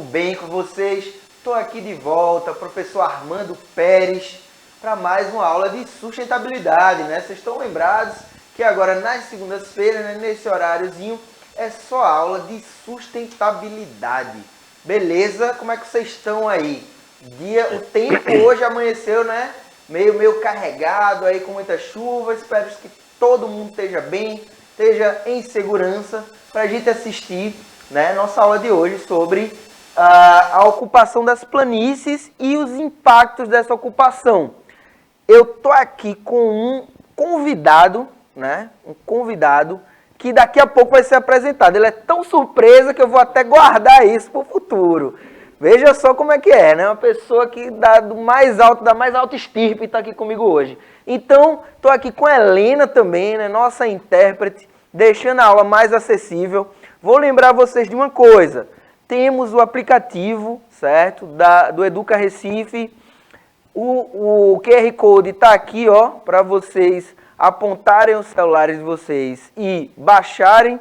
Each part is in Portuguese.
bem com vocês? Estou aqui de volta, professor Armando Pérez, para mais uma aula de sustentabilidade, né? Vocês estão lembrados que agora nas segundas-feiras, né, nesse horáriozinho, é só aula de sustentabilidade. Beleza? Como é que vocês estão aí? O tempo hoje amanheceu, né? Meio carregado aí com muita chuva. Espero que todo mundo esteja bem, esteja em segurança para a gente assistir, né, nossa aula de hoje sobre a ocupação das planícies e os impactos dessa ocupação. Eu tô aqui com um convidado, né? Um convidado que daqui a pouco vai ser apresentado. Ele é tão surpresa que eu vou até guardar isso para o futuro. Veja só como é que é, né? Uma pessoa que da mais alta estirpe está aqui comigo hoje. Então, estou aqui com a Helena também, né? Nossa intérprete, deixando a aula mais acessível. Vou lembrar vocês de uma coisa. Temos o aplicativo, certo? Do Educa Recife. O QR Code está aqui, ó, para vocês apontarem os celulares de vocês e baixarem,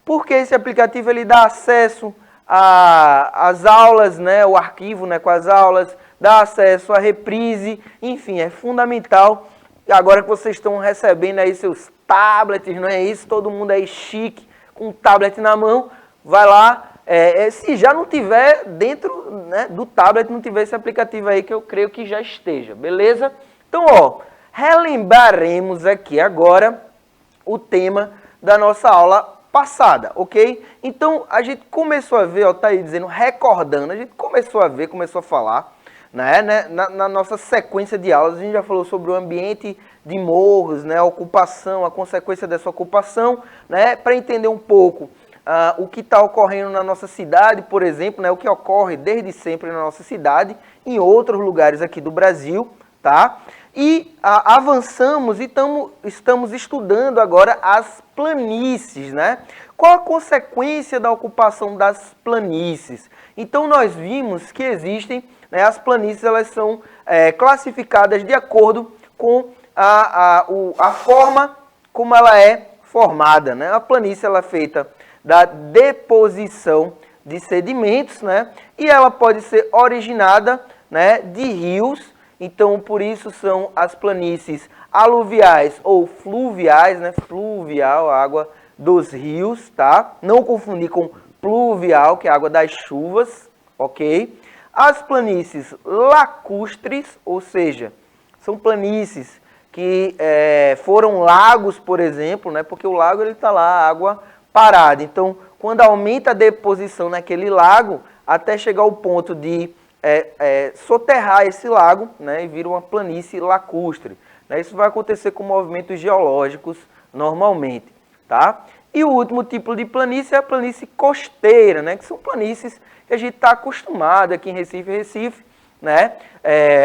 porque esse aplicativo ele dá acesso às aulas, né, o arquivo, né, com as aulas, dá acesso à reprise, enfim, é fundamental. Agora que vocês estão recebendo aí seus tablets, não é isso? Todo mundo aí chique, com um tablet na mão, vai lá. Se já não tiver dentro, né, do tablet, não tiver esse aplicativo aí, que eu creio que já esteja, beleza? Então, ó, relembraremos aqui agora o tema da nossa aula passada, ok? Então, a gente começou a ver, ó, tá aí dizendo, recordando, a gente começou a ver, começou a falar, né, na nossa sequência de aulas, a gente já falou sobre o ambiente de morros, né, a ocupação, a consequência dessa ocupação, né, para entender um pouco o que está ocorrendo na nossa cidade, por exemplo, né, o que ocorre desde sempre na nossa cidade, em outros lugares aqui do Brasil, tá? E avançamos e estamos estudando agora as planícies, né? Qual a consequência da ocupação das planícies? Então, nós vimos que existem, né, as planícies, elas são classificadas de acordo com a forma como ela é formada, né? A planície ela é feita da deposição de sedimentos, né? E ela pode ser originada, né, de rios. Então, por isso são as planícies aluviais ou fluviais, né? Fluvial, a água dos rios, tá? Não confundir com pluvial, que é a água das chuvas, ok? As planícies lacustres, ou seja, são planícies que foram lagos, por exemplo, né? Porque o lago ele está lá, a água parada. Então, quando aumenta a deposição naquele lago, até chegar ao ponto de soterrar esse lago, né, e vira uma planície lacustre. Né? Isso vai acontecer com movimentos geológicos normalmente. Tá? E o último tipo de planície é a planície costeira, né, que são planícies que a gente está acostumado aqui em Recife, né?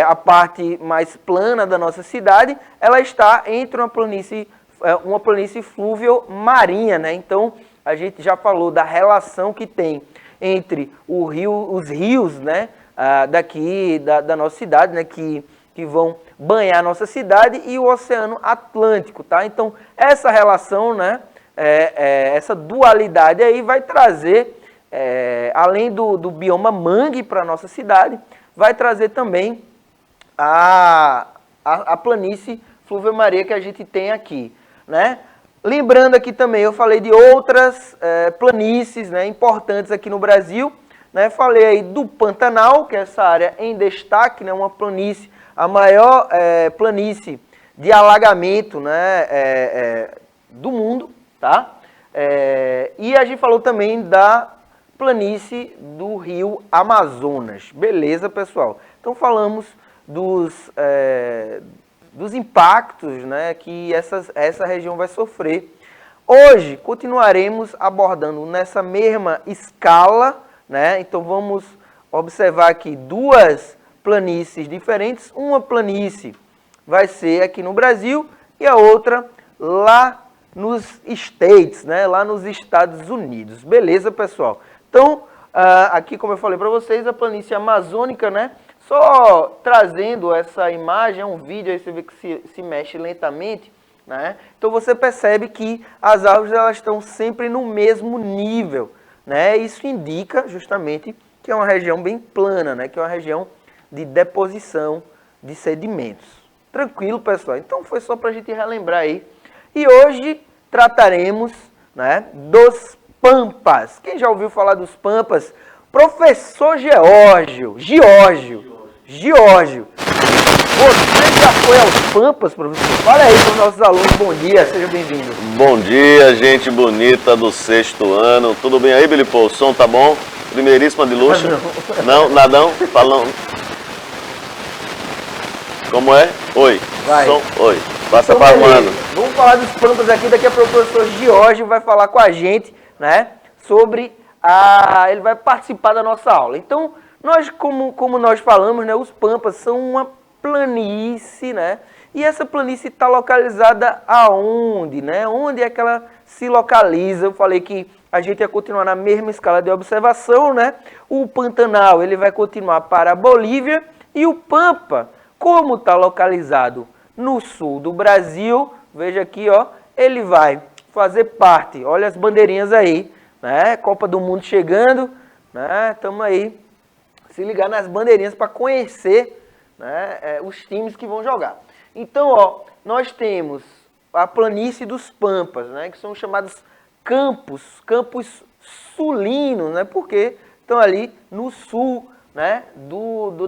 A parte mais plana da nossa cidade, ela está entre uma planície fluvio-marinha, né? Então, a gente já falou da relação que tem entre os rios, né, daqui da nossa cidade, né, que vão banhar a nossa cidade, e o Oceano Atlântico, tá? Então, essa relação, né, essa dualidade aí vai trazer, além do bioma mangue para a nossa cidade, vai trazer também a planície fluvio-marinha que a gente tem aqui, né? Lembrando aqui também, eu falei de outras planícies, né, importantes aqui no Brasil, né? Falei aí do Pantanal, que é essa área em destaque, né, uma planície, a maior planície de alagamento, né, do mundo, tá? E a gente falou também da planície do Rio Amazonas. Beleza, pessoal? Então falamos dos impactos, né, que essa região vai sofrer. Hoje continuaremos abordando nessa mesma escala, né? Então vamos observar aqui duas planícies diferentes. Uma planície vai ser aqui no Brasil e a outra lá nos States, né? Lá nos Estados Unidos. Beleza, pessoal? Então, aqui, como eu falei para vocês, a planície amazônica, né? Só trazendo essa imagem, é um vídeo, aí você vê que se mexe lentamente, né? Então você percebe que as árvores elas estão sempre no mesmo nível, né? Isso indica justamente que é uma região bem plana, né? Que é uma região de deposição de sedimentos. Tranquilo, pessoal? Então foi só para a gente relembrar aí. E hoje trataremos, né, dos Pampas. Quem já ouviu falar dos Pampas? Professor Geórgio. Você já foi aos Pampas, professor? Fala aí para os nossos alunos. Bom dia, seja bem-vindo. Bom dia, gente bonita do 6º ano. Tudo bem aí, Billy Paul? O som tá bom? Primeiríssima de luxo? Não, nadão? Falando. Como é? Oi. Vai. Som, oi. Passa Então, para Armando. Vamos falar dos Pampas aqui, daqui a pouco o professor Geórgio vai falar com a gente, né, sobre ele vai participar da nossa aula. Então, nós, como nós falamos, né, os Pampas são uma planície, né, e essa planície está localizada aonde, né, onde é que ela se localiza? Eu falei que a gente ia continuar na mesma escala de observação, né, o Pantanal, ele vai continuar para a Bolívia, e o Pampa, como está localizado no sul do Brasil, veja aqui, ó, ele vai fazer parte, olha as bandeirinhas aí, né, Copa do Mundo chegando, né, estamos aí, se ligar nas bandeirinhas para conhecer, né, os times que vão jogar. Então, ó, nós temos a planície dos Pampas, né, que são chamados campos sulinos, né, porque estão ali no sul, né,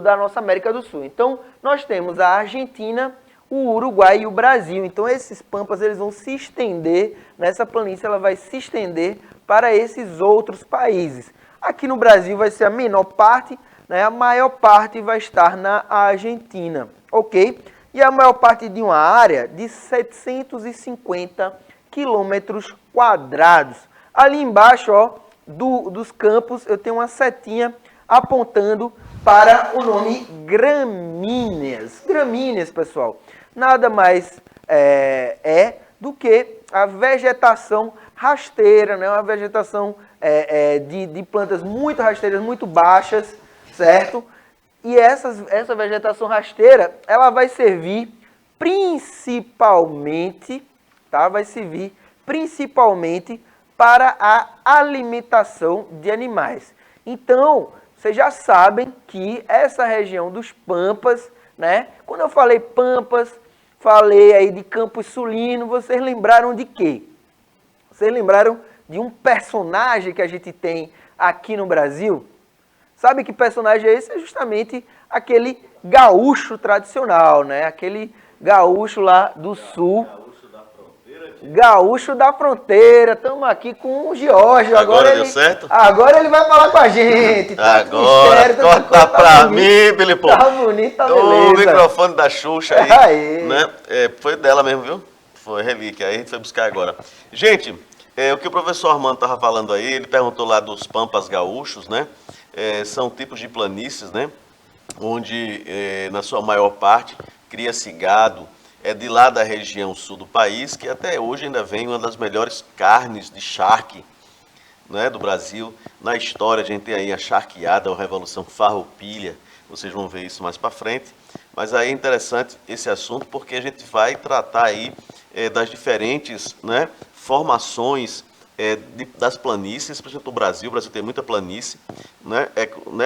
da nossa América do Sul. Então, nós temos a Argentina, o Uruguai e o Brasil. Então, esses Pampas eles vão se estender, nessa planície ela vai se estender para esses outros países. Aqui no Brasil vai ser a menor parte, né, a maior parte vai estar na Argentina, ok? E a maior parte de uma área de 750 quilômetros quadrados. Ali embaixo, ó, dos campos, eu tenho uma setinha apontando para o nome gramíneas. Gramíneas, pessoal, nada mais do que a vegetação rasteira, né? Uma vegetação de plantas muito rasteiras, muito baixas, certo? E essa vegetação rasteira, ela vai servir principalmente, tá? Vai servir principalmente para a alimentação de animais. Então, vocês já sabem que essa região dos Pampas, né? Quando eu falei Pampas, falei aí de Campos Sulinos, vocês lembraram de quê? Vocês lembraram de um personagem que a gente tem aqui no Brasil? Sabe que personagem é esse? É justamente aquele gaúcho tradicional, né? Aquele gaúcho lá do sul. Gaúcho da Fronteira, estamos aqui com o Geórgio. Agora deu certo? Agora ele vai falar com a gente. Tá agora, corta pra mim, Billy Paul. Tá bonito, tá beleza. O microfone da Xuxa aí, né? Foi dela mesmo, viu? Foi relíquia, aí a gente foi buscar agora. Gente, o que o professor Armando estava falando aí, ele perguntou lá dos Pampas gaúchos, né? São tipos de planícies, né? Onde, na sua maior parte, cria-se gado. É de lá da região sul do país, que até hoje ainda vem uma das melhores carnes de charque, né, do Brasil. Na história a gente tem aí a charqueada, a Revolução Farroupilha, vocês vão ver isso mais para frente. Mas aí é interessante esse assunto porque a gente vai tratar aí das diferentes, né, formações das planícies, por exemplo, o Brasil tem muita planície, né,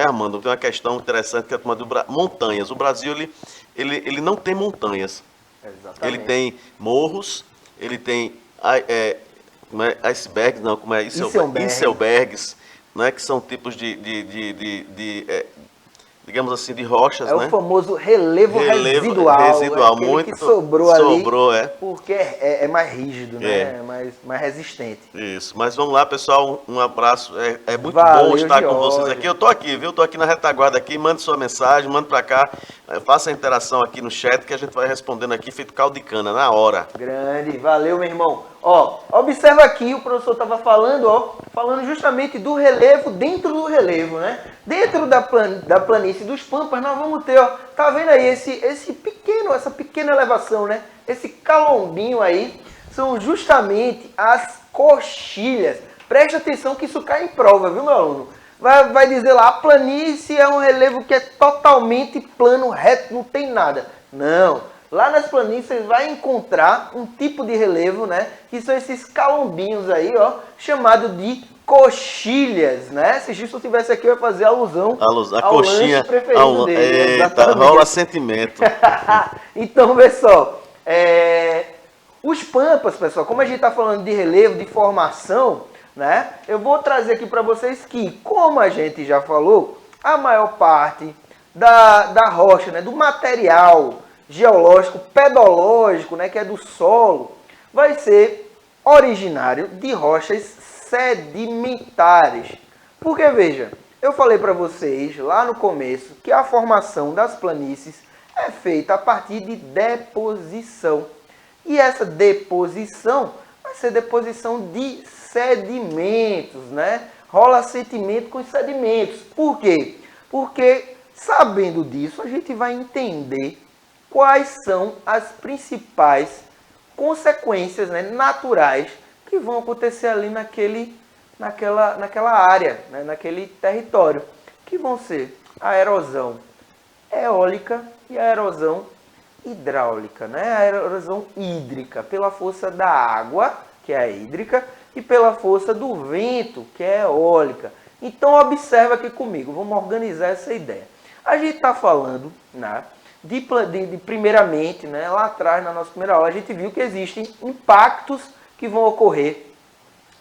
Armando? Tem uma questão interessante que é a de montanhas. O Brasil ele não tem montanhas. Exatamente. Ele tem morros, ele tem icebergs, não, como é? Inselbergs, né, que são tipos digamos assim, de rochas, né? É o famoso relevo residual, muito que sobrou ali, porque é mais rígido, né? É mais resistente. Isso, mas vamos lá, pessoal, um abraço, é muito Valeu, bom estar Geórgio. com vocês aqui. Eu tô aqui, viu? Tô aqui na retaguarda aqui, mande sua mensagem, mande para cá, faça a interação aqui no chat que a gente vai respondendo aqui, feito caldo de cana, na hora. Grande, valeu, meu irmão. Ó, observa aqui, o professor estava falando justamente do relevo dentro do relevo, né? Dentro da planície dos Pampas, nós vamos ter, ó, tá vendo aí essa pequena elevação, né? Esse calombinho aí, são justamente as coxilhas. Preste atenção que isso cai em prova, viu, meu aluno? Vai dizer lá, a planície é um relevo que é totalmente plano, reto, não tem nada. Não. Lá nas planícies você vai encontrar um tipo de relevo, né? Que são esses calombinhos aí, ó, chamado de coxilhas, né? Se Gilson estivesse aqui, eu ia fazer alusão a ao coxinha, lanche preferido dele. Eita, rola sentimento. Então, pessoal, os pampas, pessoal, como a gente está falando de relevo, de formação, né? Eu vou trazer aqui para vocês que, como a gente já falou, a maior parte da rocha, né, do material geológico, pedológico, né, que é do solo, vai ser originário de rochas sedimentares. Porque, veja, eu falei para vocês lá no começo que a formação das planícies é feita a partir de deposição. E essa deposição vai ser deposição de sedimentos, né? Rola sentimento com os sedimentos. Por quê? Porque, sabendo disso, a gente vai entender quais são as principais consequências, né, naturais que vão acontecer ali naquela área, né, naquele território, que vão ser a erosão eólica e a erosão hidráulica, né? A erosão hídrica, pela força da água, que é a hídrica, e pela força do vento, que é a eólica. Então, observa aqui comigo, vamos organizar essa ideia. A gente está falando, né, primeiramente, né, lá atrás, na nossa primeira aula, a gente viu que existem impactos que vão ocorrer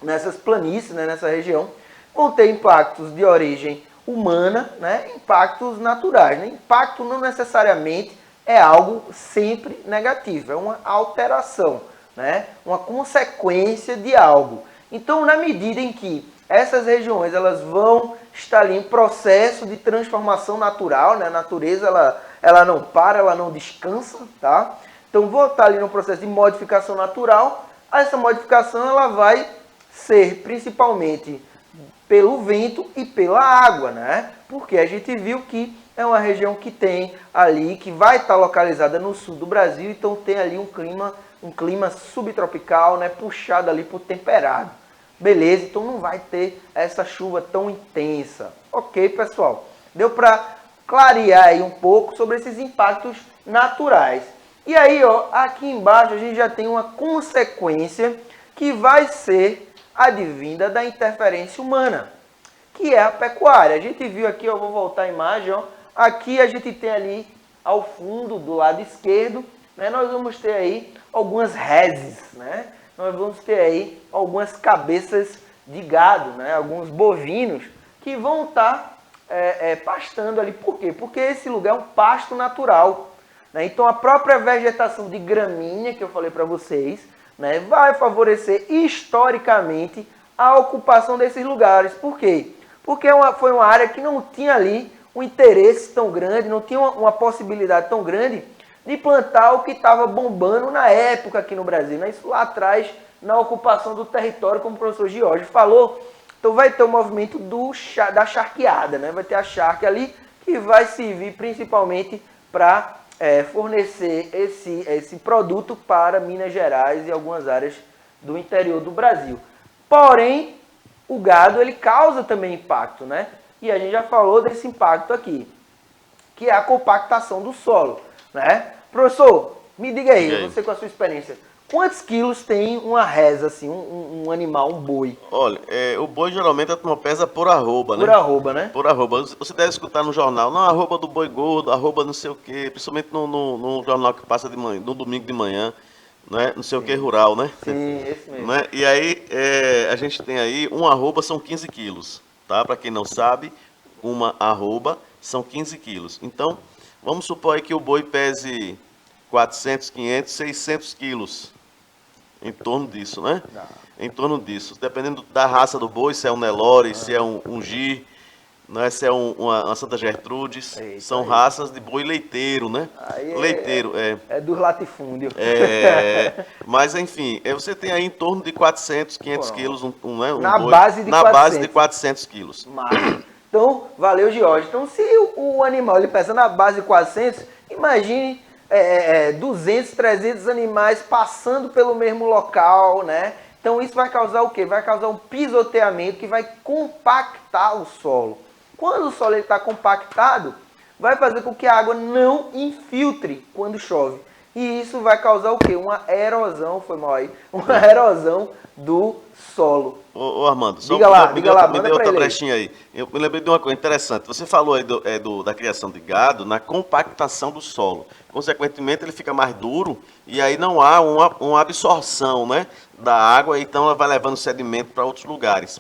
nessas planícies, né, nessa região. Vão ter impactos de origem humana, né, impactos naturais. Né? Impacto não necessariamente é algo sempre negativo, é uma alteração, né, uma consequência de algo. Então, na medida em que essas regiões elas vão estar ali em processo de transformação natural, né, a natureza ela não para, ela não descansa, tá? Então, vou estar ali no processo de modificação natural. Essa modificação ela vai ser principalmente pelo vento e pela água, né? Porque a gente viu que é uma região que tem ali, que vai estar localizada no sul do Brasil, então tem ali um clima subtropical, né? Puxado ali por temperado. Beleza, então não vai ter essa chuva tão intensa. Ok, pessoal? Deu para clarear aí um pouco sobre esses impactos naturais. E aí, ó, aqui embaixo a gente já tem uma consequência que vai ser advinda da interferência humana, que é a pecuária. A gente viu aqui, eu vou voltar a imagem, ó, aqui a gente tem ali ao fundo, do lado esquerdo, né, nós vamos ter aí algumas reses, né? Nós vamos ter aí algumas cabeças de gado, né? Alguns bovinos que vão estar pastando ali. Por quê? Porque esse lugar é um pasto natural, né? Então a própria vegetação de gramínea que eu falei para vocês, né, vai favorecer historicamente a ocupação desses lugares. Por quê? Porque foi uma área que não tinha ali um interesse tão grande, não tinha uma possibilidade tão grande de plantar o que estava bombando na época aqui no Brasil, né? Isso lá atrás, na ocupação do território, como o professor Giorgio falou. Então vai ter o movimento da charqueada, né? Vai ter a charque ali que vai servir principalmente para fornecer esse produto para Minas Gerais e algumas áreas do interior do Brasil. Porém, o gado ele causa também impacto, né? E a gente já falou desse impacto aqui, que é a compactação do solo, né? Professor, me diga aí, você com a sua experiência, quantos quilos tem uma reza, assim, um animal, um boi? Olha, o boi geralmente a turma pesa por arroba, né? Por arroba, né? Por arroba. Você deve escutar no jornal, não, arroba do boi gordo, arroba não sei o quê, principalmente no jornal que passa de manhã, no domingo de manhã, né? Não sei o que, rural, né? Sim, esse mesmo. Né? E aí, a gente tem aí, um arroba são 15 quilos, tá? Para quem não sabe, uma arroba são 15 quilos. Então, vamos supor aí que o boi pese 400, 500, 600 quilos. Em torno disso, né? Em torno disso. Dependendo da raça do boi, se é um Nelore, se é um Gir, né? Se é uma Santa Gertrudes. Eita, são aí. raças de boi leiteiro, né? Aí leiteiro, é dos latifúndios. Mas, enfim, você tem aí em torno de 400, 500 quilos, né? Na boi, base de na 400. base de 400 quilos. Massa. Então, valeu, Giorgio. Então, se o animal ele pesa na base de 400, imagine 200, 300 animais passando pelo mesmo local, né? Então, isso vai causar o quê? Vai causar um pisoteamento que vai compactar o solo. Quando o solo está compactado, vai fazer com que a água não infiltre quando chove. E isso vai causar o quê? Uma erosão, foi mal aí, uma erosão do solo. Ô Armando, diga lá, me dê outra brechinha aí. Eu me lembrei de uma coisa interessante. Você falou aí da criação de gado na compactação do solo. Consequentemente, ele fica mais duro e aí não há uma absorção, né, da água, então ela vai levando sedimento para outros lugares.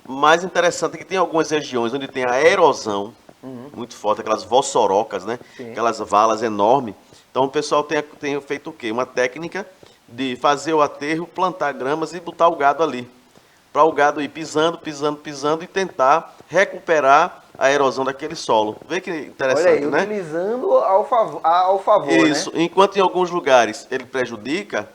Mais interessante é que tem algumas regiões onde tem a erosão muito forte, aquelas vossorocas, né? Sim. Aquelas valas enormes. Então o pessoal tem feito o quê? Uma técnica de fazer o aterro, plantar gramas e botar o gado ali. Para o gado ir pisando, pisando, pisando e tentar recuperar a erosão daquele solo. Vê que interessante, olha aí, né? utilizando ao favor, Isso. né? Enquanto em alguns lugares ele prejudica,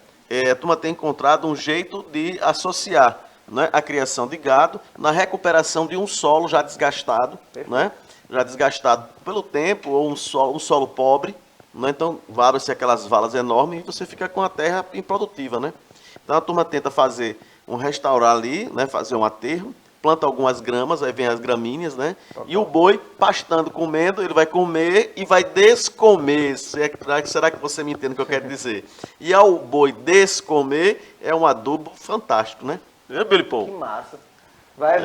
a turma tem encontrado um jeito de associar, né, a criação de gado na recuperação de um solo já desgastado, né? Já desgastado pelo tempo, ou um solo pobre, né? Então, varam-se aquelas valas enormes e você fica com a terra improdutiva, né? Então, a turma tenta restaurar ali, né? Fazer um aterro, planta algumas gramas, aí vem as gramíneas, né? Total. E o boi, pastando, comendo, ele vai comer e vai descomer. Será que você me entende o que eu quero dizer? E ao boi descomer, é um adubo fantástico, né? É, Billy Paul? Que massa. Vai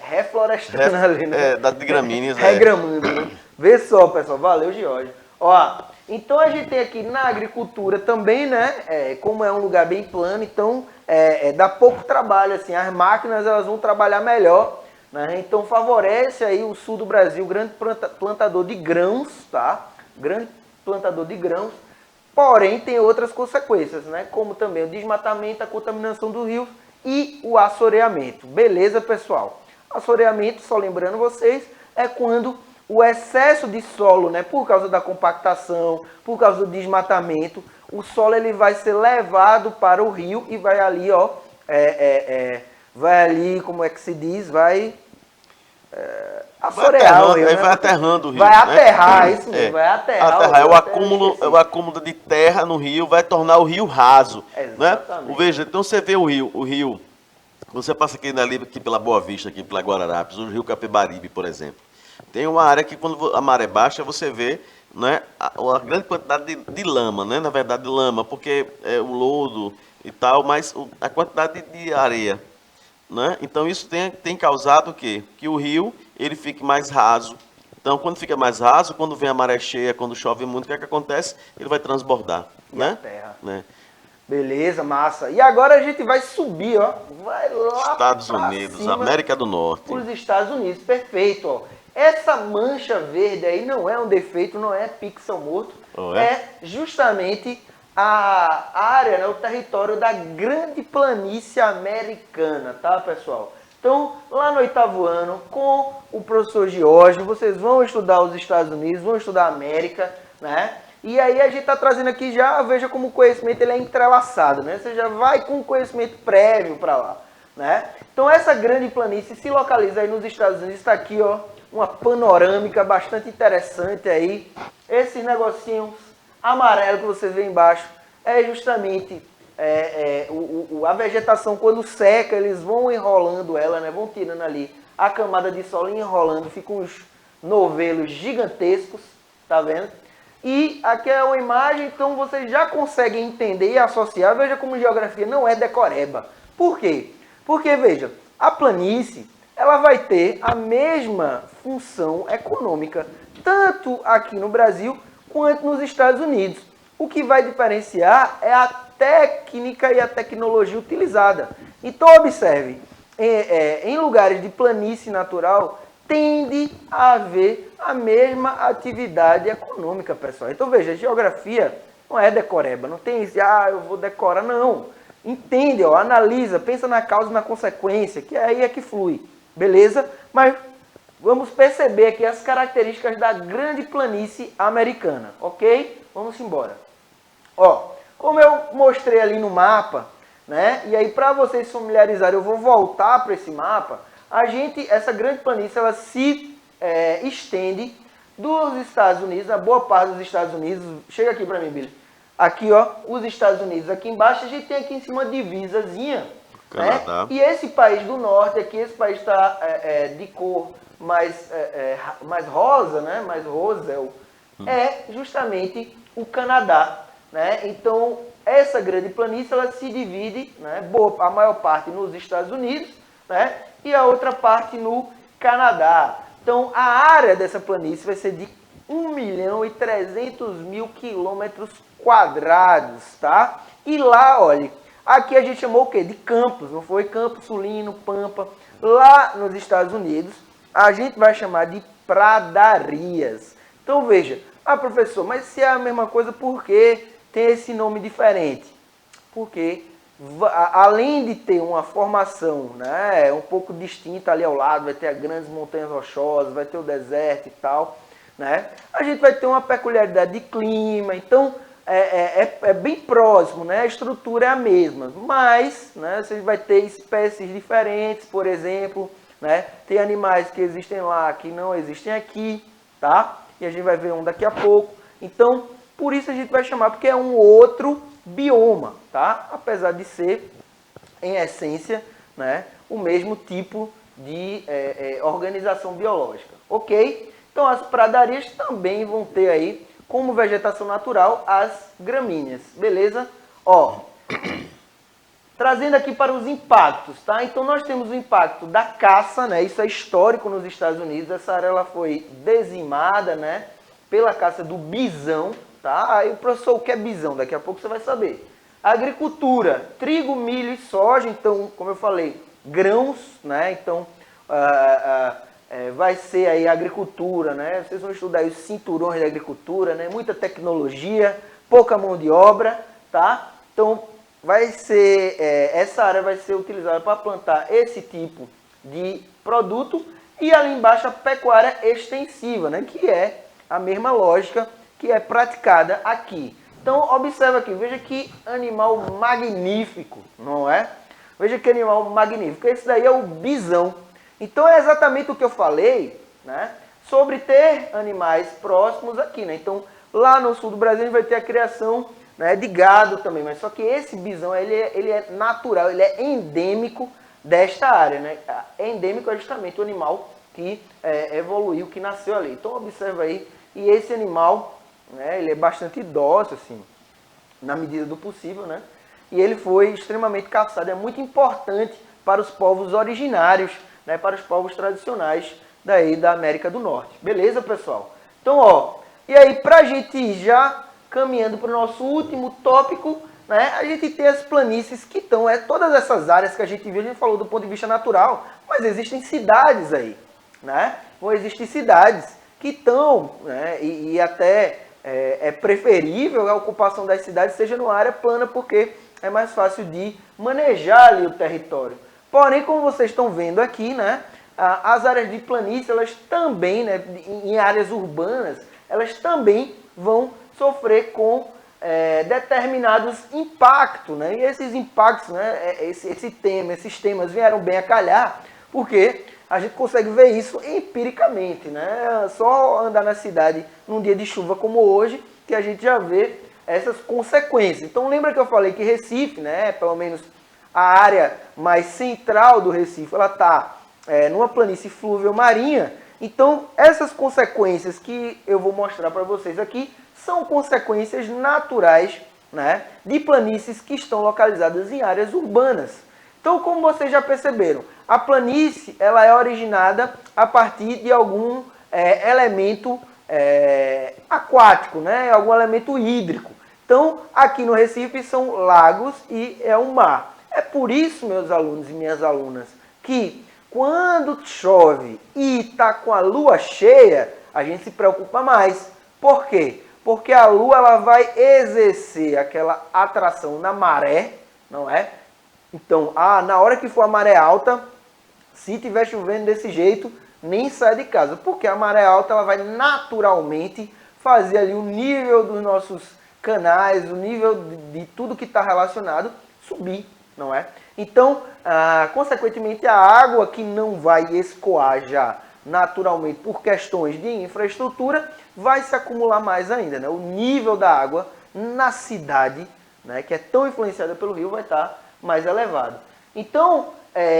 reflorestando ali, né? Das gramíneas. Regramando, né? Vê só, pessoal. Valeu, Geórgio. Ó, então a gente tem aqui na agricultura também, né? Como é um lugar bem plano, então dá pouco trabalho, assim. As máquinas, elas vão trabalhar melhor, né? Então favorece aí o sul do Brasil, grande plantador de grãos, tá? Grande plantador de grãos. Porém, tem outras consequências, né? Como também o desmatamento, a contaminação do rio e o assoreamento. Beleza, pessoal? Assoreamento, só lembrando vocês, é quando o excesso de solo, né, por causa da compactação, por causa do desmatamento, o solo ele vai ser levado para o rio e vai ali, ó, vai ali, como é que se diz, vai assorear o rio, né? Vai aterrando o rio. Vai aterrar, isso mesmo, vai aterrar. Aterrar, o acúmulo de terra no rio vai tornar o rio raso. Exatamente. Né? Veja, então você vê o rio, você passa aqui pela Boa Vista, aqui pela Guararapes, o rio Capibaribe, por exemplo. Tem uma área que quando a maré baixa, você vê, né, a grande quantidade de lama, né? Na verdade, lama, porque é o lodo e tal, mas a quantidade de areia. Né? Então isso tem causado o quê? Que o rio ele fique mais raso. Então quando fica mais raso, quando vem a maré cheia, quando chove muito, o que é que acontece? Ele vai transbordar. E né? a terra. Né? Beleza, massa. E agora a gente vai subir, ó. Vai lá Estados Unidos, cima, América do Norte. Os Estados Unidos, perfeito, ó. Essa mancha verde aí não é um defeito, não é pixel morto. É justamente a área, né, o território da Grande Planície Americana, tá, pessoal? Então, lá no 8º ano, com o professor Geórgio, vocês vão estudar os Estados Unidos, vão estudar a América, né? E aí a gente está trazendo aqui já, veja como o conhecimento ele é entrelaçado, né? Você já vai com conhecimento prévio para lá, né? Então, essa Grande Planície se localiza aí nos Estados Unidos, está aqui, ó, uma panorâmica bastante interessante aí. Esses negocinhos amarelo que vocês veem embaixo é justamente a vegetação quando seca, eles vão enrolando ela, né? Vão tirando ali a camada de solo e enrolando, ficam uns novelos gigantescos, tá vendo? E aqui é uma imagem, então vocês já conseguem entender e associar. Veja como geografia não é decoreba. Por quê? Porque, veja, a planície ela vai ter a mesma função econômica, tanto aqui no Brasil quanto nos Estados Unidos. O que vai diferenciar é a técnica e a tecnologia utilizada. Então, observe, em lugares de planície natural, tende a haver a mesma atividade econômica, pessoal. Então, veja, geografia não é decoreba, não tem isso, eu vou decorar, não. Entende, ó, analisa, pensa na causa e na consequência, que aí é que flui. Beleza? Mas vamos perceber aqui as características da Grande Planície Americana, ok? Vamos embora. Ó, como eu mostrei ali no mapa, né? E aí para vocês se familiarizarem, eu vou voltar para esse mapa. Essa Grande Planície, ela se estende dos Estados Unidos, a boa parte dos Estados Unidos. Chega aqui para mim, Billy. Aqui, ó, os Estados Unidos. Aqui embaixo a gente tem aqui em cima uma divisazinha. Né? E esse país do norte aqui, esse país está de cor mais rosa, né? Mais rosel. é justamente o Canadá, né? Então, essa grande planície, ela se divide, né, a maior parte nos Estados Unidos, né, e a outra parte no Canadá. Então, a área dessa planície vai ser de 1.300.000 quilômetros quadrados, tá? E lá, olha, aqui a gente chamou o quê? De campos, não foi? Campo Sulino, Pampa. Lá nos Estados Unidos, a gente vai chamar de pradarias. Então, veja, professor, mas se é a mesma coisa, por que tem esse nome diferente? Porque, além de ter uma formação, né, um pouco distinta ali ao lado, vai ter as grandes montanhas rochosas, vai ter o deserto e tal, né, a gente vai ter uma peculiaridade de clima, então é bem próximo, né, a estrutura é a mesma, mas, né, você vai ter espécies diferentes, por exemplo, né, tem animais que existem lá que não existem aqui, tá? E a gente vai ver um daqui a pouco. Então, por isso a gente vai chamar, porque é um outro bioma, tá? Apesar de ser, em essência, né, o mesmo tipo de organização biológica, ok? Então, as pradarias também vão ter aí, como vegetação natural, as gramíneas, beleza? Ó, trazendo aqui para os impactos, tá? Então, nós temos o impacto da caça, né? Isso é histórico nos Estados Unidos. Essa área ela foi dizimada, né, pela caça do bisão, tá? Aí o professor, o que é bisão? Daqui a pouco você vai saber. Agricultura, trigo, milho e soja. Então, como eu falei, grãos, né? Então, vai ser aí a agricultura, né? Vocês vão estudar aí os cinturões da agricultura, né? Muita tecnologia, pouca mão de obra, tá? Então, vai ser, essa área vai ser utilizada para plantar esse tipo de produto, e ali embaixo a pecuária extensiva, né, que é a mesma lógica que é praticada aqui. Então, observa aqui, veja que animal magnífico, não é? Veja que animal magnífico, esse daí é o bisão. Então, é exatamente o que eu falei, né, sobre ter animais próximos aqui, né? Então, lá no sul do Brasil a gente vai ter a criação, né, de gado também, mas só que esse bisão ele é natural, ele é endêmico desta área, né? Endêmico é justamente o animal que evoluiu, que nasceu ali. Então observa aí, e esse animal, né, ele é bastante dócil, assim, na medida do possível, né? E ele foi extremamente caçado, é muito importante para os povos originários, né, para os povos tradicionais daí da América do Norte. Beleza, pessoal? Então, ó, e aí pra gente já caminhando para o nosso último tópico, né, a gente tem as planícies que estão, todas essas áreas que a gente viu, a gente falou do ponto de vista natural, mas existem cidades aí, né? Ou existem cidades que estão, né, e até é preferível a ocupação das cidades seja numa área plana, porque é mais fácil de manejar ali o território. Porém, como vocês estão vendo aqui, né, as áreas de planície, elas também, né, em áreas urbanas, elas também vão sofrer com determinados impactos, né? E esses impactos, né, esses temas vieram bem a calhar, porque a gente consegue ver isso empiricamente, né? Só andar na cidade num dia de chuva como hoje, que a gente já vê essas consequências. Então lembra que eu falei que Recife, né, pelo menos a área mais central do Recife, ela está numa planície fluvio-marinha. Então essas consequências que eu vou mostrar para vocês aqui são consequências naturais, né, de planícies que estão localizadas em áreas urbanas. Então, como vocês já perceberam, a planície ela é originada a partir de algum elemento aquático, né, algum elemento hídrico. Então, aqui no Recife são lagos e é um mar. É por isso, meus alunos e minhas alunas, que quando chove e está com a lua cheia, a gente se preocupa mais. Por quê? Porque a lua ela vai exercer aquela atração na maré, não é? Então, na hora que for a maré alta, se estiver chovendo desse jeito, nem sai de casa. Porque a maré alta ela vai naturalmente fazer ali o nível dos nossos canais, o nível de tudo que está relacionado, subir, não é? Então, consequentemente, a água que não vai escoar já naturalmente por questões de infraestrutura, vai se acumular mais ainda, né? O nível da água na cidade, né, que é tão influenciada pelo rio, vai estar mais elevado. Então,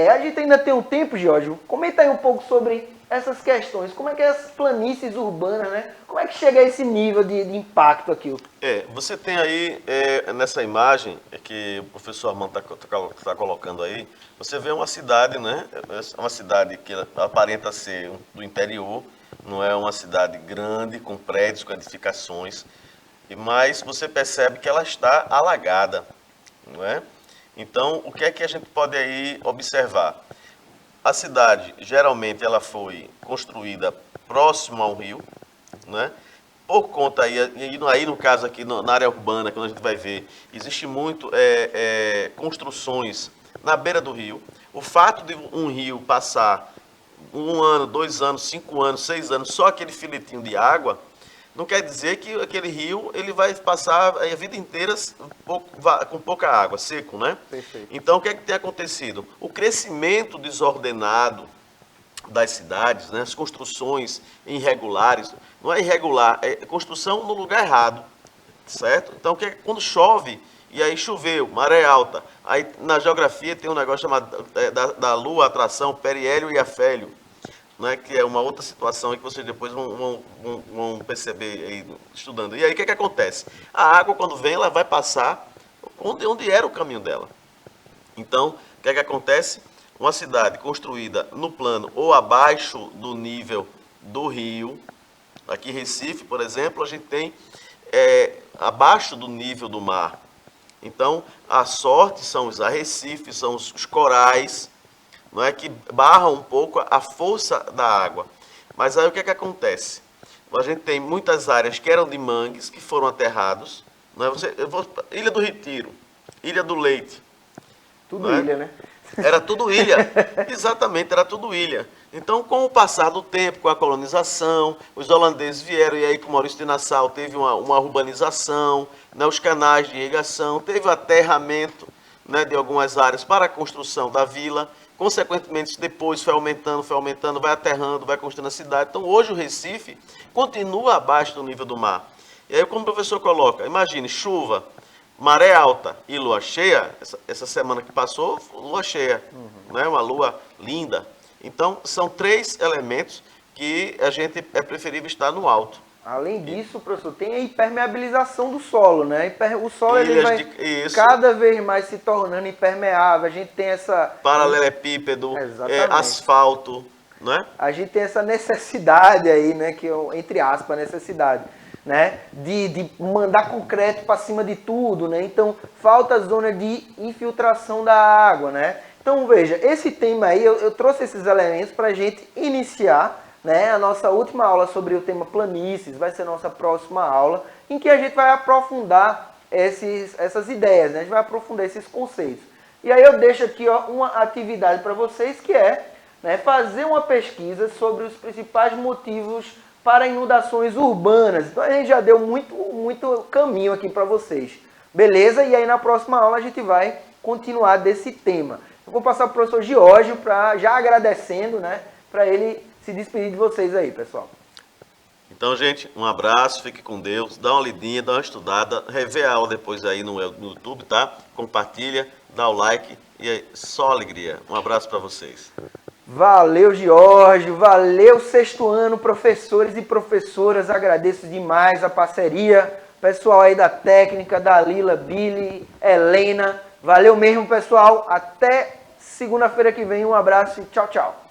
a gente ainda tem um tempo, Jorge. Comenta aí um pouco sobre essas questões. Como é que as planícies urbanas, né? Como é que chega a esse nível de impacto aqui? Você tem aí, nessa imagem que o professor Armando está colocando aí, você vê uma cidade, né? Uma cidade que aparenta ser do interior, não é uma cidade grande, com prédios, com edificações, mas você percebe que ela está alagada, não é? Então, o que é que a gente pode aí observar? A cidade, geralmente, ela foi construída próximo a um rio, né? Por conta aí no caso aqui na área urbana, quando a gente vai ver, existe muito construções na beira do rio. O fato de um rio passar 1 ano, 2 anos, 5 anos, 6 anos, só aquele filetinho de água, não quer dizer que aquele rio ele vai passar a vida inteira com pouca água, seco, né? Perfeito. Então, o que é que tem acontecido? O crescimento desordenado das cidades, né? As construções irregulares, não é irregular, é construção no lugar errado, certo? Então, quando chove, e aí choveu, maré alta, aí na geografia tem um negócio chamado da lua, atração, periélio e afélio, né, que é uma outra situação aí que vocês depois vão perceber aí, estudando. E aí o que que acontece? A água, quando vem, ela vai passar onde era o caminho dela. Então, o que que acontece? Uma cidade construída no plano ou abaixo do nível do rio, aqui em Recife, por exemplo, a gente tem abaixo do nível do mar. Então, a sorte são os arrecifes, são os corais, não é, que barram um pouco a força da água. Mas aí o que é que acontece? A gente tem muitas áreas que eram de mangues, que foram aterrados. Não é? Ilha do Retiro, Ilha do Leite. Tudo ilha, né? Era tudo ilha, exatamente, era tudo ilha. Então, com o passar do tempo, com a colonização, os holandeses vieram, e aí com Maurício de Nassau teve uma urbanização, né, os canais de irrigação, teve o aterramento, né, de algumas áreas para a construção da vila. Consequentemente, depois foi aumentando, vai aterrando, vai construindo a cidade. Então, hoje o Recife continua abaixo do nível do mar. E aí, como o professor coloca, imagine, chuva, maré alta e lua cheia, essa semana que passou, lua cheia, né? Uma lua linda. Então, são 3 elementos que a gente é preferível estar no alto. Além disso, professor, tem a impermeabilização do solo, né? O solo ele vai cada vez mais se tornando impermeável. A gente tem essa... Paralelepípedo, asfalto, né? A gente tem essa necessidade aí, né? Que entre aspas, necessidade, né? De mandar concreto para cima de tudo, né? Então, falta zona de infiltração da água, né? Então, veja, esse tema aí, eu trouxe esses elementos para a gente iniciar, né, a nossa última aula sobre o tema planícies, vai ser a nossa próxima aula, em que a gente vai aprofundar essas ideias, né? A gente vai aprofundar esses conceitos. E aí eu deixo aqui uma atividade para vocês, que é, né, fazer uma pesquisa sobre os principais motivos para inundações urbanas. Então a gente já deu muito caminho aqui para vocês. Beleza? E aí na próxima aula a gente vai continuar desse tema. Eu vou passar para o professor Giorgio, já agradecendo, né, para ele se despedir de vocês aí, pessoal. Então, gente, um abraço, fique com Deus, dá uma lidinha, dá uma estudada, revê a aula depois aí no YouTube, tá? Compartilha, dá o like e é só alegria. Um abraço para vocês. Valeu, Giorgio, valeu, 6º ano, professores e professoras, agradeço demais a parceria, pessoal aí da técnica, da Lila, Billy, Helena, valeu mesmo, pessoal, até segunda-feira que vem, um abraço e tchau, tchau.